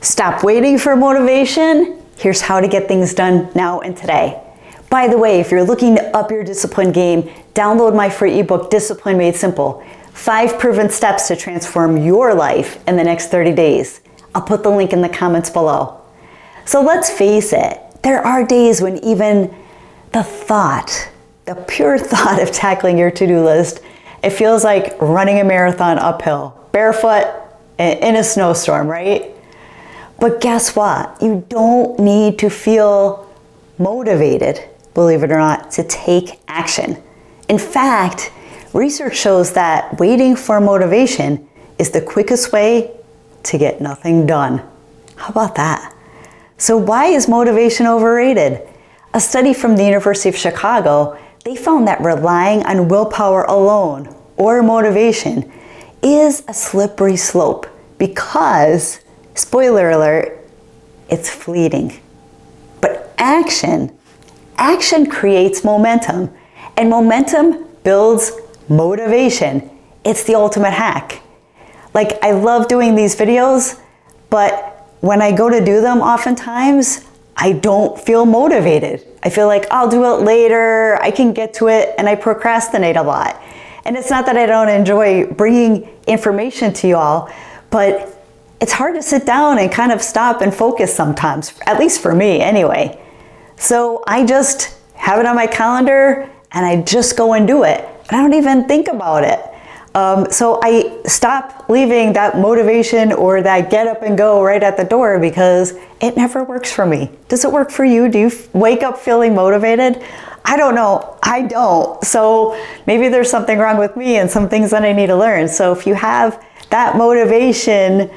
Stop waiting for motivation. Here's how to get things done now and today. By the way, if you're looking to up your discipline game, download my free ebook, Discipline Made Simple. 5 proven steps to transform your life in the next 30 days. I'll put the link in the comments below. So let's face it, there are days when even the pure thought of tackling your to-do list, it feels like running a marathon uphill, barefoot in a snowstorm, right? But guess what? You don't need to feel motivated, believe it or not, to take action. In fact, research shows that waiting for motivation is the quickest way to get nothing done. How about that? So why is motivation overrated? A study from the University of Chicago, they found that relying on willpower alone or motivation is a slippery slope because, spoiler alert, it's fleeting. But action creates momentum, and momentum builds motivation. It's the ultimate hack. Like, I love doing these videos, but when I go to do them, oftentimes I don't feel motivated. I feel like I'll do it later, I can get to it, and I procrastinate a lot. And it's not that I don't enjoy bringing information to you all, but it's hard to sit down and kind of stop and focus sometimes, at least for me anyway. So I just have it on my calendar and I just go and do it. And I don't even think about it. So I stop leaving that motivation or that get up and go right at the door because it never works for me. Does it work for you? Do you wake up feeling motivated? I don't know. I don't. So maybe there's something wrong with me and some things that I need to learn. So if you have that motivation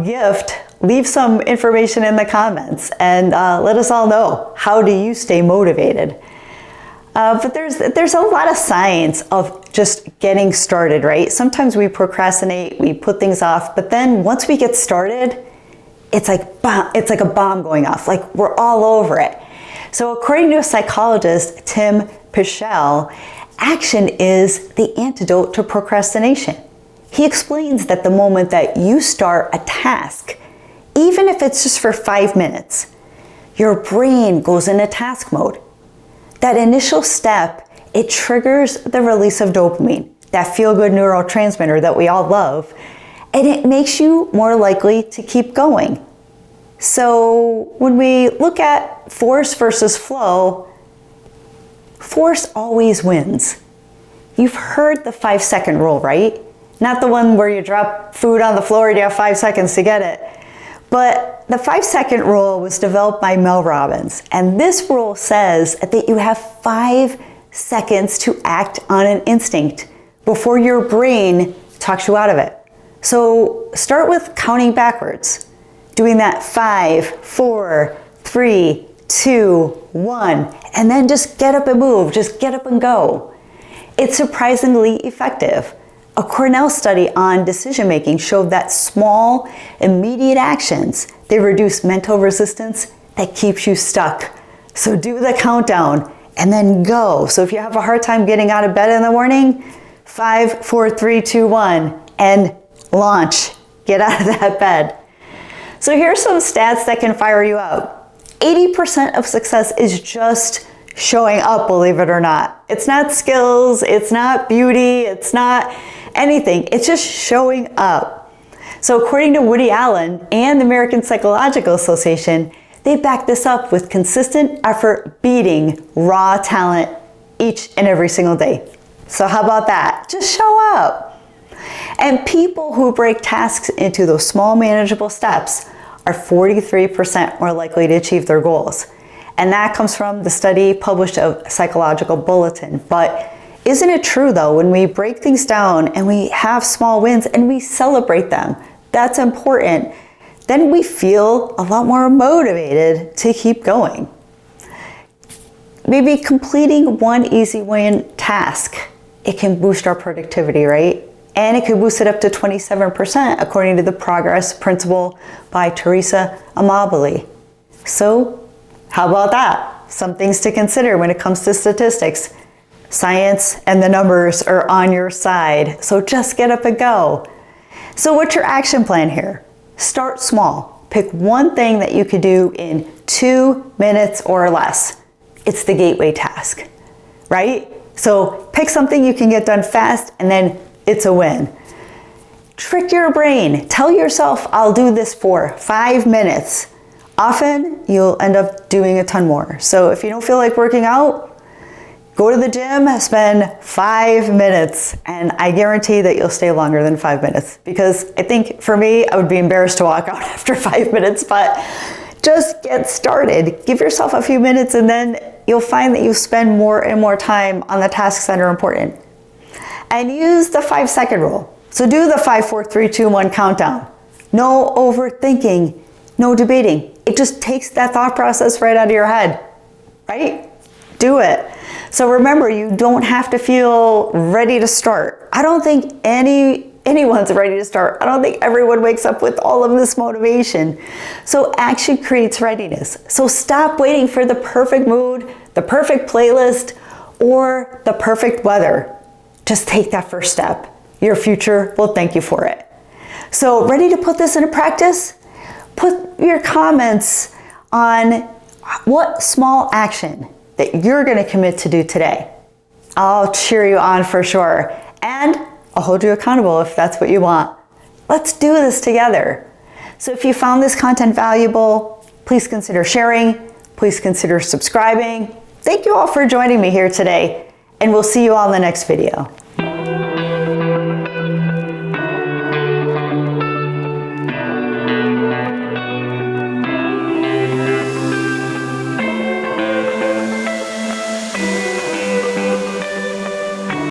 gift, leave some information in the comments and let us all know, how do you stay motivated? But there's a lot of science of just getting started, right? Sometimes we procrastinate, we put things off, but then once we get started, it's like a bomb going off, like we're all over it. So according to a psychologist, Tim Pichel, action is the antidote to procrastination. He explains that the moment that you start a task, even if it's just for 5 minutes, your brain goes into task mode. That initial step, it triggers the release of dopamine, that feel-good neurotransmitter that we all love, and it makes you more likely to keep going. So when we look at force versus flow, force always wins. You've heard the 5-second rule, right? Not the one where you drop food on the floor and you have 5 seconds to get it. But the 5-second rule was developed by Mel Robbins. And this rule says that you have 5 seconds to act on an instinct before your brain talks you out of it. So start with counting backwards. Doing that 5, 4, 3, 2, 1, and then just get up and move, just get up and go. It's surprisingly effective. A Cornell study on decision making showed that small, immediate actions, they reduce mental resistance that keeps you stuck. So do the countdown and then go. So if you have a hard time getting out of bed in the morning, 5, 4, 3, 2, 1, and launch. Get out of that bed. So here's some stats that can fire you up. 80% of success is just showing up, believe it or not. It's not skills, it's not beauty, it's not anything. It's just showing up. So according to Woody Allen and the American Psychological Association, they back this up with consistent effort beating raw talent each and every single day. So how about that? Just show up. And people who break tasks into those small manageable steps are 43% more likely to achieve their goals. And that comes from the study published of Psychological Bulletin. But isn't it true though, when we break things down and we have small wins and we celebrate them, that's important, then we feel a lot more motivated to keep going. Maybe completing one easy win task, it can boost our productivity, right? And it could boost it up to 27% according to the progress principle by Teresa Amabile. So how about that? Some things to consider when it comes to statistics. Science and the numbers are on your side, so just get up and go. So what's your action plan here? Start small. pick one thing that you could do in 2 minutes or less. It's the gateway task, right? So pick something you can get done fast and then it's a win. Trick your brain. Tell yourself, I'll do this for 5 minutes. Often you'll end up doing a ton more. So if you don't feel like working out, go to the gym, spend 5 minutes, and I guarantee that you'll stay longer than 5 minutes. Because I think for me, I would be embarrassed to walk out after 5 minutes, but just get started. Give yourself a few minutes and then you'll find that you spend more and more time on the tasks that are important. And use the 5-second rule. So do the 5, 4, 3, 2, 1 countdown. No overthinking, no debating. It just takes that thought process right out of your head, right? Do it. So remember, you don't have to feel ready to start. I don't think anyone's ready to start. I don't think everyone wakes up with all of this motivation. So action creates readiness. So stop waiting for the perfect mood, the perfect playlist, or the perfect weather. Just take that first step. Your future will thank you for it. So ready to put this into practice? Put your comments on what small action that you're going to commit to do today. I'll cheer you on for sure. And I'll hold you accountable if that's what you want. Let's do this together. So if you found this content valuable, please consider sharing. Please consider subscribing. Thank you all for joining me here today. And we'll see you all in the next video.